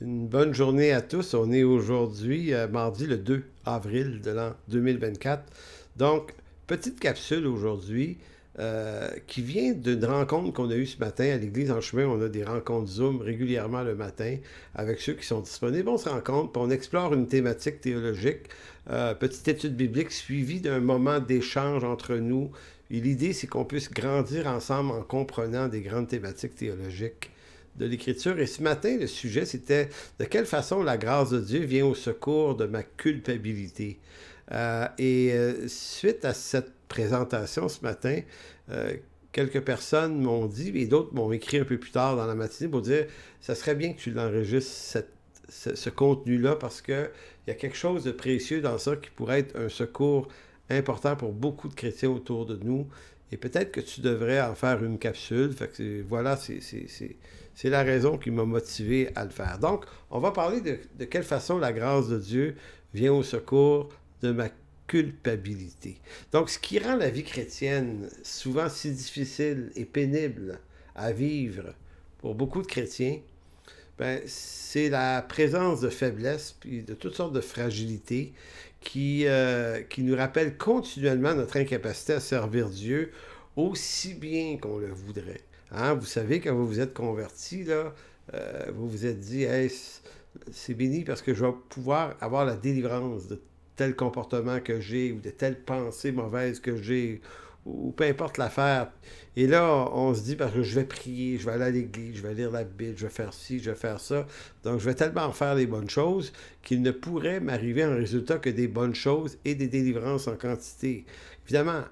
Une bonne journée à tous. On est aujourd'hui mardi le 2 avril de l'an 2024. Donc, petite capsule aujourd'hui qui vient d'une rencontre qu'on a eue ce matin à l'église en chemin. On a des rencontres Zoom régulièrement le matin avec ceux qui sont disponibles. On se rencontre puis on explore une thématique théologique, petite étude biblique suivie d'un moment d'échange entre nous. Et l'idée, c'est qu'on puisse grandir ensemble en comprenant des grandes thématiques théologiques de l'Écriture. Et ce matin, le sujet, c'était de quelle façon la grâce de Dieu vient au secours de ma culpabilité. Suite à cette présentation ce matin, euh, quelques personnes m'ont dit, et d'autres m'ont écrit un peu plus tard dans la matinée pour dire, ça serait bien que tu l'enregistres, ce contenu-là, parce qu'il y a quelque chose de précieux dans ça qui pourrait être un secours important pour beaucoup de chrétiens autour de nous. Et peut-être que tu devrais en faire une capsule. Fait que voilà, c'est la raison qui m'a motivé à le faire. Donc, on va parler de quelle façon la grâce de Dieu vient au secours de ma culpabilité. Donc, ce qui rend la vie chrétienne souvent si difficile et pénible à vivre pour beaucoup de chrétiens, ben, c'est la présence de faiblesses puis de toutes sortes de fragilités qui nous rappellent continuellement notre incapacité à servir Dieu aussi bien qu'on le voudrait. Hein? Vous savez, quand vous vous êtes converti, là, vous vous êtes dit, hey, c'est béni parce que je vais pouvoir avoir la délivrance de tel comportement que j'ai ou de telle pensée mauvaise que j'ai ou peu importe l'affaire. Et là, on se dit, parce que je vais prier, je vais aller à l'église, je vais lire la Bible, je vais faire ci, je vais faire ça. Donc, je vais tellement faire les bonnes choses qu'il ne pourrait m'arriver en résultat que des bonnes choses et des délivrances en quantité. Évidemment,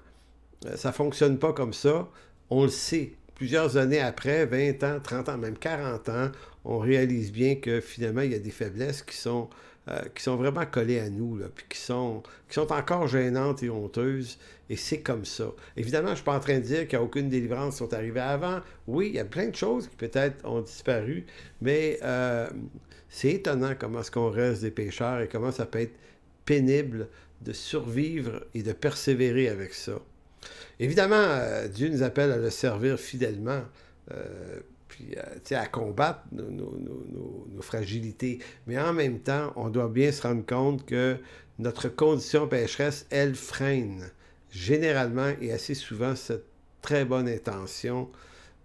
ça ne fonctionne pas comme ça. On le sait. Plusieurs années après, 20 ans, 30 ans, même 40 ans, on réalise bien que finalement, il y a des faiblesses qui sont vraiment collées à nous, là, puis qui sont encore gênantes et honteuses, et c'est comme ça. Évidemment, je ne suis pas en train de dire qu'il n'y a aucune délivrance qui sont arrivées avant. Oui, il y a plein de choses qui peut-être ont disparu, mais c'est étonnant comment est-ce qu'on reste des pécheurs et comment ça peut être pénible de survivre et de persévérer avec ça. Évidemment, Dieu nous appelle à le servir fidèlement, puis à combattre nos fragilités. Mais en même temps, on doit bien se rendre compte que notre condition pécheresse, elle freine généralement et assez souvent cette très bonne intention,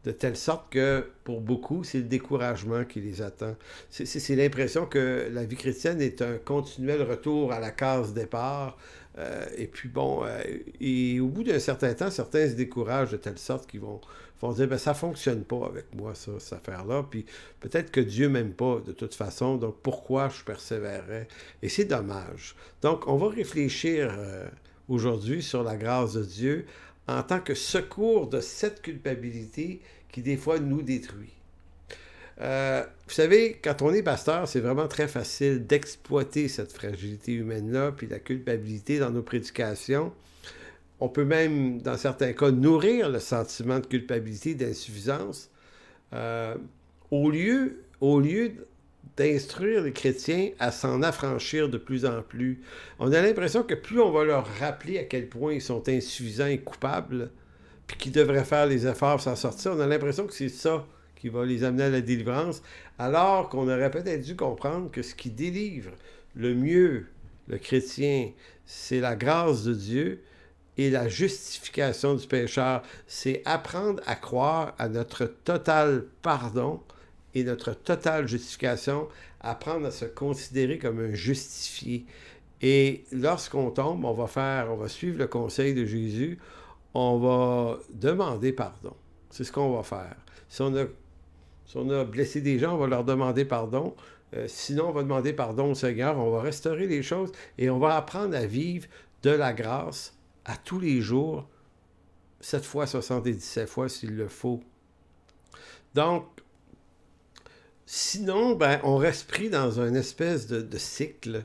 de telle sorte que pour beaucoup, c'est le découragement qui les attend. C'est l'impression que la vie chrétienne est un continuel retour à la case départ. Et puis bon, et au bout d'un certain temps, certains se découragent de telle sorte qu'ils vont dire, ben ça fonctionne pas avec moi, ça, cette affaire-là. Puis peut-être que Dieu m'aime pas de toute façon, donc pourquoi je persévérerais? Et c'est dommage. Donc on va réfléchir aujourd'hui sur la grâce de Dieu en tant que secours de cette culpabilité qui des fois nous détruit. Vous savez, quand on est pasteur, c'est vraiment très facile d'exploiter cette fragilité humaine-là, puis la culpabilité dans nos prédications. On peut même, dans certains cas, nourrir le sentiment de culpabilité, d'insuffisance, euh, au lieu d'instruire les chrétiens à s'en affranchir de plus en plus. On a l'impression que plus on va leur rappeler à quel point ils sont insuffisants et coupables, puis qu'ils devraient faire les efforts pour s'en sortir, on a l'impression que c'est ça qui va les amener à la délivrance, alors qu'on aurait peut-être dû comprendre que ce qui délivre le mieux le chrétien, c'est la grâce de Dieu et la justification du pécheur. C'est apprendre à croire à notre total pardon et notre totale justification, apprendre à se considérer comme un justifié. Et lorsqu'on tombe, on va suivre le conseil de Jésus, on va demander pardon. C'est ce qu'on va faire. Si on a blessé des gens, on va leur demander pardon. Sinon, on va demander pardon au Seigneur, on va restaurer les choses et on va apprendre à vivre de la grâce à tous les jours, 7 fois, 77 fois s'il le faut. Donc, sinon, ben, on reste pris dans une espèce de cycle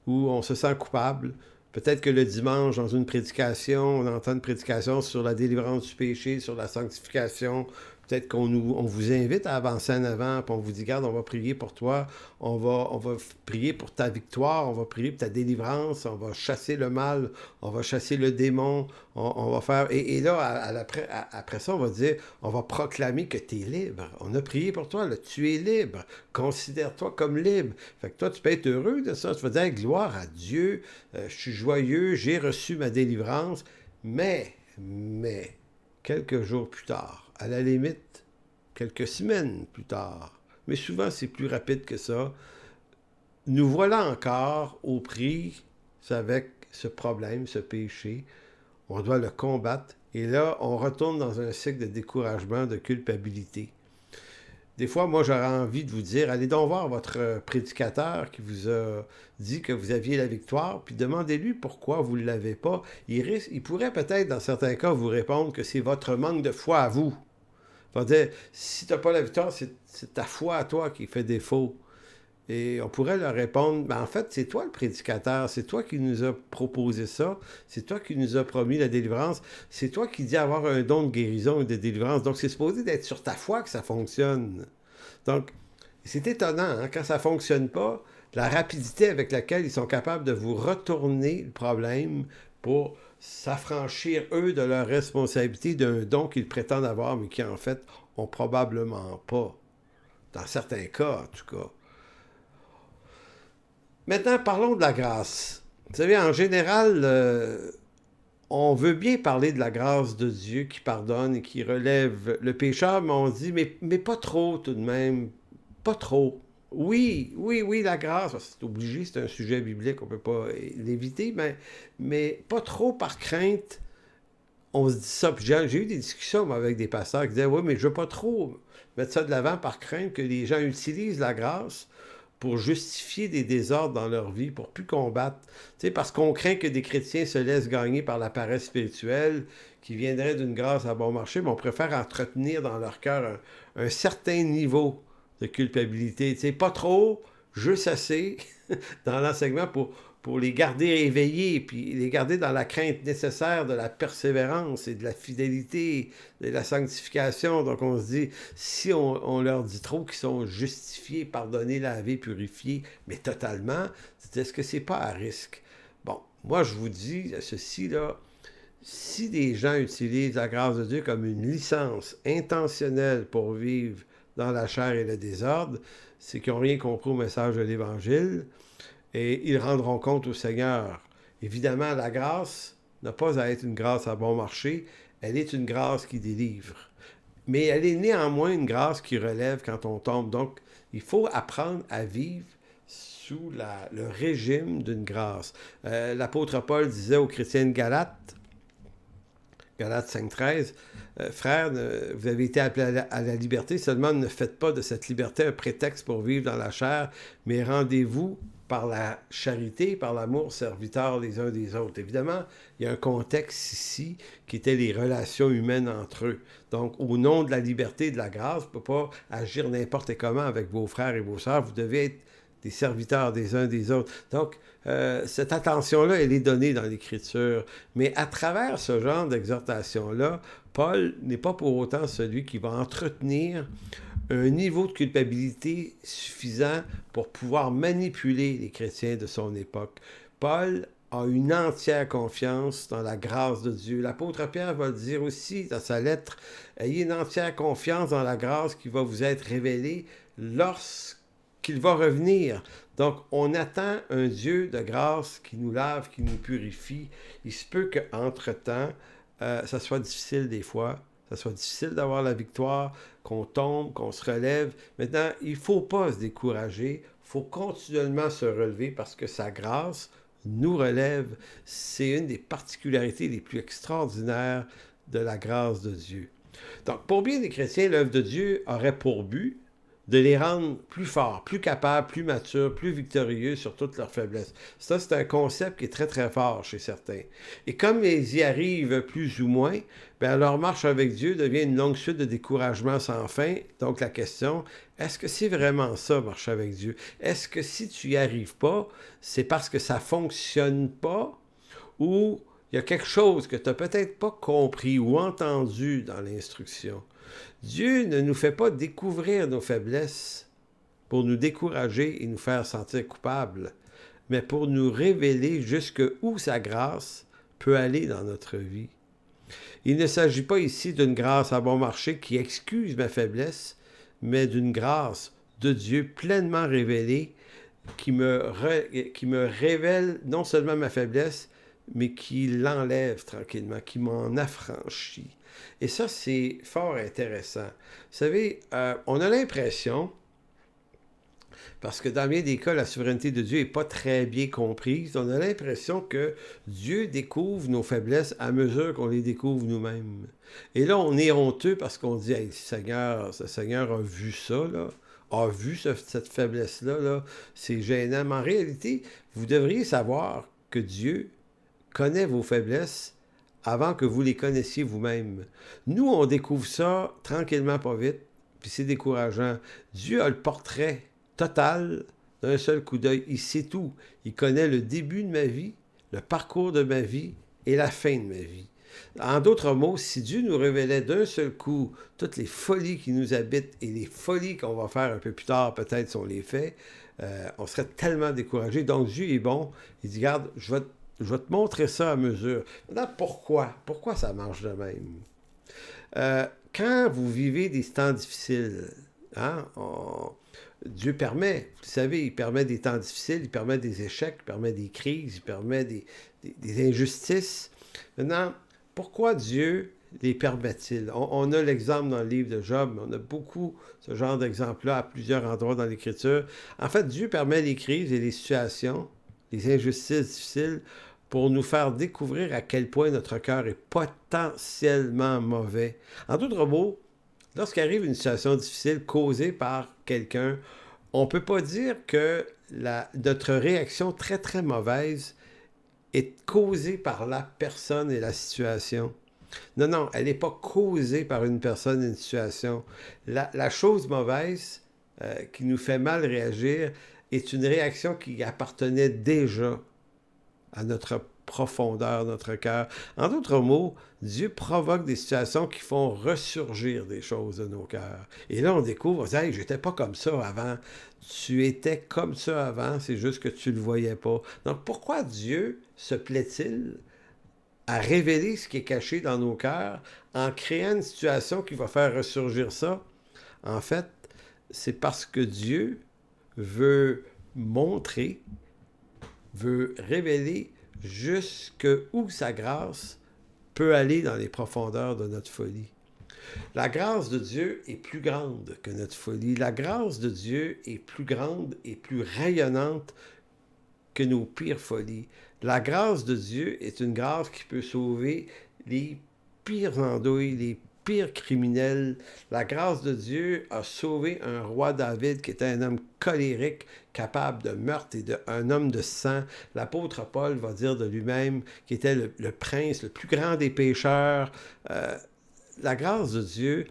où on se sent coupable. Peut-être que le dimanche, dans une prédication, on entend une prédication sur la délivrance du péché, sur la sanctification, Peut-être on vous invite à avancer en avant, puis on vous dit, regarde, on va prier pour toi, on va prier pour ta victoire, on va prier pour ta délivrance, on va chasser le mal, on va chasser le démon, on va faire... Et là, après ça, on va dire, on va proclamer que tu es libre. On a prié pour toi, là, tu es libre. Considère-toi comme libre. Fait que toi, tu peux être heureux de ça. Tu vas dire, gloire à Dieu, je suis joyeux, j'ai reçu ma délivrance, mais, quelques jours plus tard, à la limite, quelques semaines plus tard, mais souvent c'est plus rapide que ça, nous voilà encore aux prises avec ce problème, ce péché. On doit le combattre. Et là, on retourne dans un cycle de découragement, de culpabilité. Des fois, moi, j'aurais envie de vous dire, allez donc voir votre prédicateur qui vous a dit que vous aviez la victoire, puis demandez-lui pourquoi vous ne l'avez pas. Il pourrait peut-être, dans certains cas, vous répondre que c'est votre manque de foi à vous. Il va dire, si tu n'as pas la victoire, c'est ta foi à toi qui fait défaut. Et on pourrait leur répondre, ben en fait, c'est toi le prédicateur, c'est toi qui nous as proposé ça, c'est toi qui nous as promis la délivrance, c'est toi qui dis avoir un don de guérison et de délivrance. Donc, c'est supposé d'être sur ta foi que ça fonctionne. Donc, c'est étonnant, hein, quand ça ne fonctionne pas, la rapidité avec laquelle ils sont capables de vous retourner le problème pour s'affranchir, eux, de leur responsabilité d'un don qu'ils prétendent avoir, mais qui, en fait, ont probablement pas. Dans certains cas, en tout cas. Maintenant, parlons de la grâce. Vous savez, en général, on veut bien parler de la grâce de Dieu qui pardonne et qui relève le pécheur, mais on dit, mais pas trop tout de même, pas trop. Oui, la grâce, c'est obligé, c'est un sujet biblique, on ne peut pas l'éviter, mais pas trop par crainte. On se dit ça, puis j'ai eu des discussions avec des pasteurs qui disaient, oui, mais je ne veux pas trop mettre ça de l'avant par crainte que les gens utilisent la grâce pour justifier des désordres dans leur vie, pour plus combattre. Tu sais, parce qu'on craint que des chrétiens se laissent gagner par la paresse spirituelle qui viendrait d'une grâce à bon marché, mais on préfère entretenir dans leur cœur un certain niveau de culpabilité. Tu sais, pas trop, juste assez dans l'enseignement pour les garder éveillés, puis les garder dans la crainte nécessaire de la persévérance et de la fidélité, de la sanctification. Donc on se dit, si on leur dit trop qu'ils sont justifiés, pardonnés, lavés, purifiés, mais totalement, est-ce que c'est pas à risque? Bon, moi je vous dis ceci, là, si des gens utilisent la grâce de Dieu comme une licence intentionnelle pour vivre dans la chair et le désordre, c'est qu'ils n'ont rien compris au message de l'Évangile, et ils rendront compte au Seigneur. Évidemment, la grâce n'a pas à être une grâce à bon marché, elle est une grâce qui délivre. Mais elle est néanmoins une grâce qui relève quand on tombe. Donc, il faut apprendre à vivre sous le régime d'une grâce. L'apôtre Paul disait aux chrétiens de Galates 5,13, frères, vous avez été appelés à la liberté, seulement ne faites pas de cette liberté un prétexte pour vivre dans la chair, mais rendez-vous par la charité, par l'amour, serviteurs les uns des autres. Évidemment, il y a un contexte ici qui était les relations humaines entre eux. Donc, au nom de la liberté et de la grâce, vous ne pouvez pas agir n'importe comment avec vos frères et vos sœurs. Vous devez être des serviteurs des uns des autres. Donc, cette attention-là, elle est donnée dans l'Écriture. Mais à travers ce genre d'exhortation-là, Paul n'est pas pour autant celui qui va entretenir un niveau de culpabilité suffisant pour pouvoir manipuler les chrétiens de son époque. Paul a une entière confiance dans la grâce de Dieu. L'apôtre Pierre va le dire aussi dans sa lettre, « Ayez une entière confiance dans la grâce qui va vous être révélée lorsqu'il va revenir. » Donc, on attend un Dieu de grâce qui nous lave, qui nous purifie. Il se peut qu'entre-temps, ça soit difficile des fois, ça soit difficile d'avoir la victoire, qu'on tombe, qu'on se relève. Maintenant, il ne faut pas se décourager, il faut continuellement se relever parce que sa grâce nous relève. C'est une des particularités les plus extraordinaires de la grâce de Dieu. Donc, pour bien des chrétiens, l'œuvre de Dieu aurait pour but de les rendre plus forts, plus capables, plus matures, plus victorieux sur toutes leurs faiblesses. Ça, c'est un concept qui est très, très fort chez certains. Et comme ils y arrivent plus ou moins, bien, leur marche avec Dieu devient une longue suite de découragement sans fin. Donc, la question, est-ce que c'est vraiment ça, marcher avec Dieu? Est-ce que si tu n'y arrives pas, c'est parce que ça ne fonctionne pas ou Il y a quelque chose que tu n'as peut-être pas compris ou entendu dans l'instruction. Dieu ne nous fait pas découvrir nos faiblesses pour nous décourager et nous faire sentir coupables, mais pour nous révéler jusqu'où sa grâce peut aller dans notre vie. Il ne s'agit pas ici d'une grâce à bon marché qui excuse ma faiblesse, mais d'une grâce de Dieu pleinement révélée qui me révèle non seulement ma faiblesse, mais qui l'enlève tranquillement, qui m'en affranchit. Et ça, c'est fort intéressant. Vous savez, on a l'impression, parce que dans bien des cas, la souveraineté de Dieu n'est pas très bien comprise, on a l'impression que Dieu découvre nos faiblesses à mesure qu'on les découvre nous-mêmes. Et là, on est honteux parce qu'on dit, hey, le Seigneur a vu ça, là, a vu cette faiblesse-là, là, c'est gênant. Mais en réalité, vous devriez savoir que Dieu connaît vos faiblesses avant que vous les connaissiez vous-même. Nous, on découvre ça tranquillement, pas vite, puis c'est décourageant. Dieu a le portrait total d'un seul coup d'œil. Il sait tout. Il connaît le début de ma vie, le parcours de ma vie et la fin de ma vie. En d'autres mots, si Dieu nous révélait d'un seul coup toutes les folies qui nous habitent et les folies qu'on va faire un peu plus tard, peut-être si on les fait, on serait tellement découragé. Donc Dieu est bon. Il dit, regarde, je vais te montrer ça à mesure. Maintenant, pourquoi? Pourquoi ça marche de même? Quand vous vivez des temps difficiles, hein, Dieu permet, vous savez, il permet des temps difficiles, il permet des échecs, il permet des crises, il permet des injustices. Maintenant, pourquoi Dieu les permet-il? On a l'exemple dans le livre de Job, on a beaucoup ce genre d'exemple-là à plusieurs endroits dans l'Écriture. En fait, Dieu permet les crises et les situations, les injustices difficiles, pour nous faire découvrir à quel point notre cœur est potentiellement mauvais. En d'autres mots, lorsqu'arrive une situation difficile causée par quelqu'un, on ne peut pas dire que notre réaction très très mauvaise est causée par la personne et la situation. Non, non, elle n'est pas causée par une personne et une situation. La chose mauvaise qui nous fait mal réagir est une réaction qui appartenait déjà à notre profondeur, notre cœur. En d'autres mots, Dieu provoque des situations qui font ressurgir des choses de nos cœurs. Et là, on découvre, on dit, hey, j'étais pas comme ça avant. Tu étais comme ça avant, c'est juste que tu le voyais pas. Donc, pourquoi Dieu se plaît-il à révéler ce qui est caché dans nos cœurs en créant une situation qui va faire ressurgir ça? En fait, c'est parce que Dieu veut montrer, veut révéler jusqu'où sa grâce peut aller dans les profondeurs de notre folie. La grâce de Dieu est plus grande que notre folie. La grâce de Dieu est plus grande et plus rayonnante que nos pires folies. La grâce de Dieu est une grâce qui peut sauver les pires andouilles, les pires criminels. La grâce de Dieu a sauvé un roi David qui était un homme colérique, capable de meurtre et un homme de sang. L'apôtre Paul va dire de lui-même qu'il était le prince, le plus grand des pécheurs. La grâce de Dieu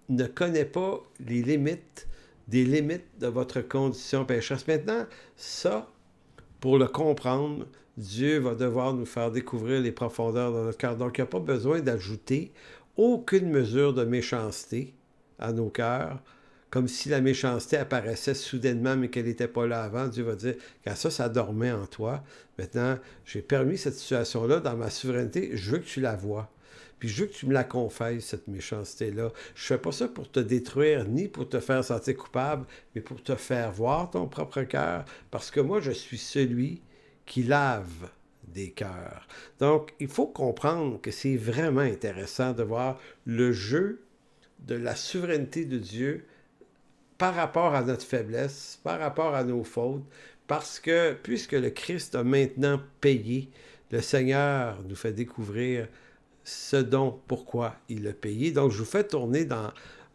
ne connaît pas les limites, des limites de votre condition pécheresse. Maintenant, ça, pour le comprendre, Dieu va devoir nous faire découvrir les profondeurs de notre cœur. Donc, il n'y a pas besoin d'ajouter aucune mesure de méchanceté à nos cœurs, comme si la méchanceté apparaissait soudainement, mais qu'elle n'était pas là avant. Dieu va dire, quand ça dormait en toi, maintenant, j'ai permis cette situation-là dans ma souveraineté, je veux que tu la vois. Puis je veux que tu me la confesses, cette méchanceté-là. Je fais pas ça pour te détruire, ni pour te faire sentir coupable, mais pour te faire voir ton propre cœur, parce que moi, je suis celui qui lave des cœurs. Donc, il faut comprendre que c'est vraiment intéressant de voir le jeu de la souveraineté de Dieu par rapport à notre faiblesse, par rapport à nos fautes, parce que puisque le Christ a maintenant payé, le Seigneur nous fait découvrir ce dont, pourquoi il a payé. Donc, je vous fais tourner dans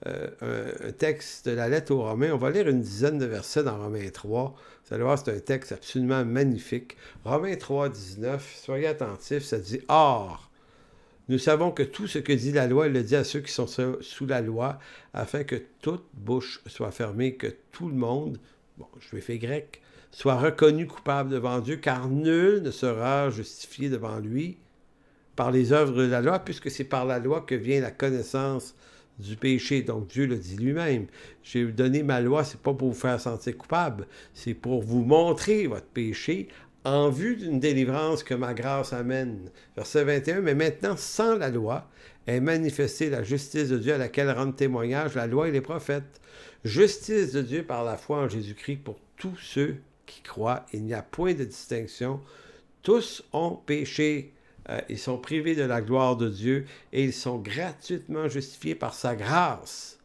un texte de la lettre aux Romains. On va lire une dizaine de versets dans Romains 3. Vous allez voir, c'est un texte absolument magnifique. Romains 3, 19, soyez attentifs, ça dit « Or, nous savons que tout ce que dit la loi, elle le dit à ceux qui sont sous la loi, afin que toute bouche soit fermée, que tout le monde, bon, je vais faire grec, soit reconnu coupable devant Dieu, car nul ne sera justifié devant lui par les œuvres de la loi, puisque c'est par la loi que vient la connaissance du péché. Donc Dieu le dit lui-même. J'ai donné ma loi, c'est pas pour vous faire sentir coupable, c'est pour vous montrer votre péché en vue d'une délivrance que ma grâce amène. Verset 21, mais maintenant, sans la loi, est manifestée la justice de Dieu à laquelle rendent témoignage la loi et les prophètes. Justice de Dieu par la foi en Jésus-Christ pour tous ceux qui croient. Il n'y a point de distinction. Tous ont péché. Ils sont privés de la gloire de Dieu et ils sont gratuitement justifiés par sa grâce,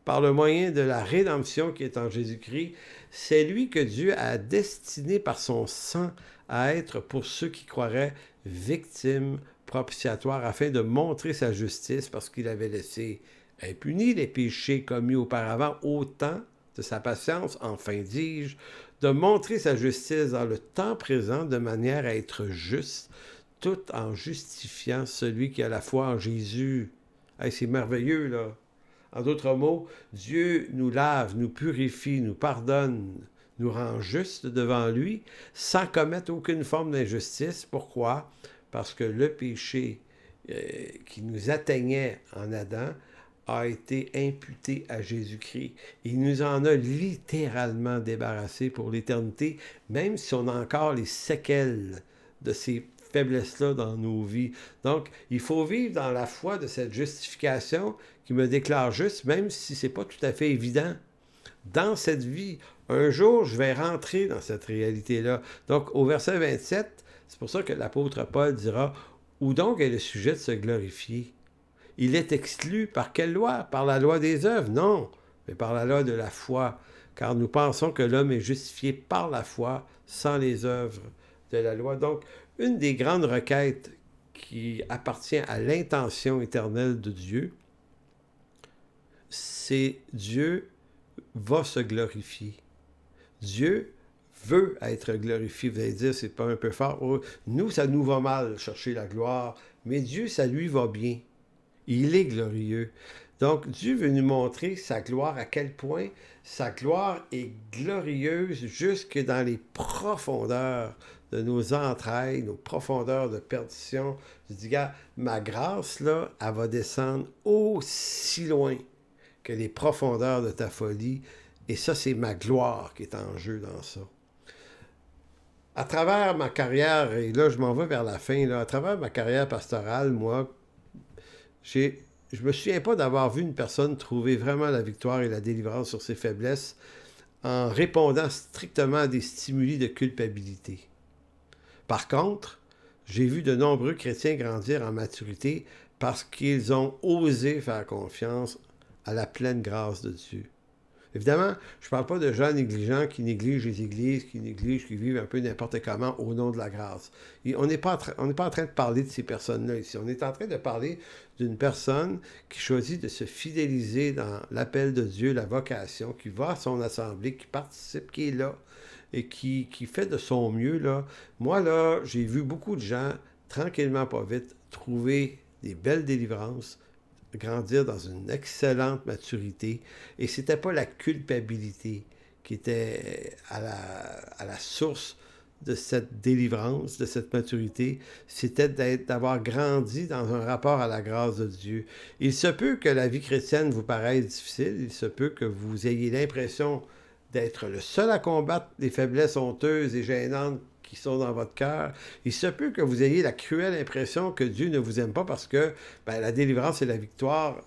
par le moyen de la rédemption qui est en Jésus-Christ. C'est lui que Dieu a destiné par son sang à être pour ceux qui croiraient victime propitiatoire afin de montrer sa justice parce qu'il avait laissé impunis les péchés commis auparavant au temps de sa patience, enfin dis-je, de montrer sa justice dans le temps présent de manière à être juste, tout en justifiant celui qui a la foi en Jésus. Hey, c'est merveilleux, là. En d'autres mots, Dieu nous lave, nous purifie, nous pardonne, nous rend justes devant lui, sans commettre aucune forme d'injustice. Pourquoi? Parce que le péché qui nous atteignait en Adam a été imputé à Jésus-Christ. Il nous en a littéralement débarrassé pour l'éternité, même si on a encore les séquelles de ces faiblesses-là dans nos vies. Donc, il faut vivre dans la foi de cette justification qui me déclare juste, même si ce n'est pas tout à fait évident. Dans cette vie, un jour, je vais rentrer dans cette réalité-là. Donc, au verset 27, c'est pour ça que l'apôtre Paul dira « Où donc est le sujet de se glorifier? » Il est exclu par quelle loi? Par la loi des œuvres? Non, mais par la loi de la foi, car nous pensons que l'homme est justifié par la foi sans les œuvres de la loi. Donc, une des grandes requêtes qui appartient à l'intention éternelle de Dieu, c'est Dieu va se glorifier. Dieu veut être glorifié. Vous allez dire, c'est pas un peu fort. Nous, ça nous va mal, chercher la gloire, mais Dieu, ça lui va bien. Il est glorieux. Donc, Dieu veut nous montrer sa gloire, à quel point sa gloire est glorieuse jusque dans les profondeurs de nos entrailles, nos profondeurs de perdition. Je dis, gars, ma grâce, là, elle va descendre aussi loin que les profondeurs de ta folie. Et ça, c'est ma gloire qui est en jeu dans ça. À travers ma carrière, et là, je m'en vais vers la fin, là, à travers ma carrière pastorale, moi, je me souviens pas d'avoir vu une personne trouver vraiment la victoire et la délivrance sur ses faiblesses en répondant strictement à des stimuli de culpabilité. Par contre, j'ai vu de nombreux chrétiens grandir en maturité parce qu'ils ont osé faire confiance à la pleine grâce de Dieu. Évidemment, je ne parle pas de gens négligents qui négligent les églises, qui vivent un peu n'importe comment au nom de la grâce. Et on n'est pas en train de parler de ces personnes-là ici. On est en train de parler d'une personne qui choisit de se fidéliser dans l'appel de Dieu, la vocation, qui va à son assemblée, qui participe, qui est là et qui fait de son mieux, là. Moi, là, j'ai vu beaucoup de gens, tranquillement, pas vite, trouver des belles délivrances, grandir dans une excellente maturité. Et c'était pas la culpabilité qui était à la source de cette délivrance, de cette maturité. C'était d'avoir grandi dans un rapport à la grâce de Dieu. Il se peut que la vie chrétienne vous paraisse difficile. Il se peut que vous ayez l'impression d'être le seul à combattre les faiblesses honteuses et gênantes qui sont dans votre cœur. Il se peut que vous ayez la cruelle impression que Dieu ne vous aime pas parce que la délivrance et la victoire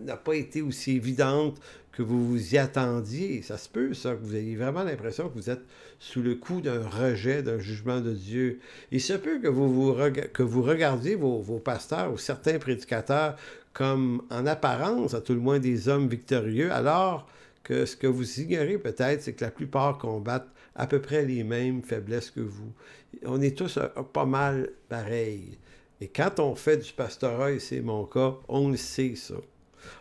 n'a pas été aussi évidente que vous vous y attendiez. Ça se peut, ça, que vous ayez vraiment l'impression que vous êtes sous le coup d'un rejet, d'un jugement de Dieu. Il se peut que vous regardiez vos pasteurs ou certains prédicateurs comme, en apparence, à tout le moins, des hommes victorieux, alors que ce que vous ignorez peut-être, c'est que la plupart combattent à peu près les mêmes faiblesses que vous. On est tous pas mal pareils. Et quand on fait du pastorat, et c'est mon cas, on le sait, ça.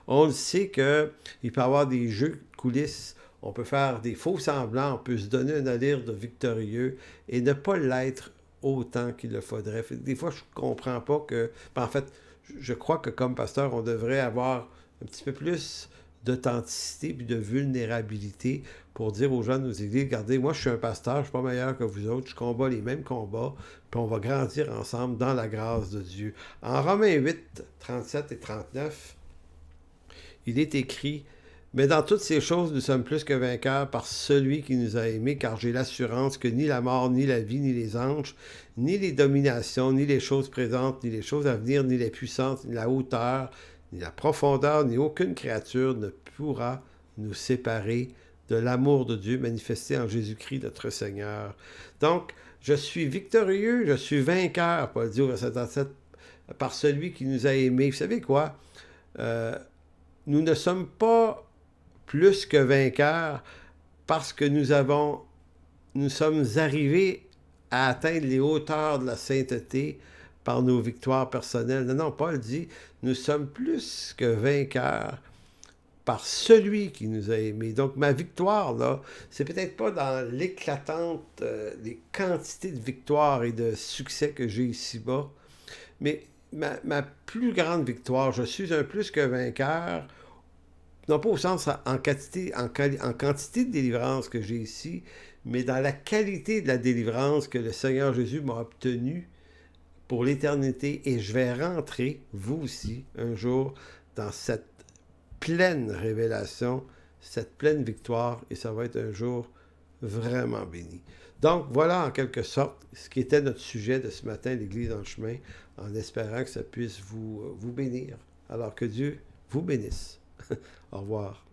On le sait qu'il peut y avoir des jeux de coulisses, on peut faire des faux semblants, on peut se donner un allure de victorieux et ne pas l'être autant qu'il le faudrait. Des fois, je ne comprends pas que... En fait, je crois que comme pasteur, on devrait avoir un petit peu plus d'authenticité puis de vulnérabilité pour dire aux gens de nos églises, regardez, moi je suis un pasteur, je ne suis pas meilleur que vous autres, je combats les mêmes combats, puis on va grandir ensemble dans la grâce de Dieu. En Romains 8, 37 et 39, il est écrit: mais dans toutes ces choses, nous sommes plus que vainqueurs par celui qui nous a aimés, car j'ai l'assurance que ni la mort, ni la vie, ni les anges, ni les dominations, ni les choses présentes, ni les choses à venir, ni les puissances, ni la hauteur, ni la profondeur, ni aucune créature ne pourra nous séparer de l'amour de Dieu manifesté en Jésus-Christ notre Seigneur. Donc, je suis victorieux, je suis vainqueur, Paul dit au verset 37, par celui qui nous a aimés. Vous savez quoi? Nous ne sommes pas plus que vainqueurs parce que nous sommes arrivés à atteindre les hauteurs de la sainteté par nos victoires personnelles. Non, non, Paul dit, nous sommes plus que vainqueurs par celui qui nous a aimés. Donc, ma victoire, là, c'est peut-être pas dans l'éclatante, les quantités de victoires et de succès que j'ai ici-bas, mais ma plus grande victoire, je suis un plus que vainqueur, non pas au sens en quantité de délivrance que j'ai ici, mais dans la qualité de la délivrance que le Seigneur Jésus m'a obtenue pour l'éternité. Et je vais rentrer, vous aussi, un jour, dans cette pleine révélation, cette pleine victoire, et ça va être un jour vraiment béni. Donc, voilà en quelque sorte ce qui était notre sujet de ce matin, l'Église en chemin, en espérant que ça puisse vous bénir. Alors que Dieu vous bénisse. Au revoir.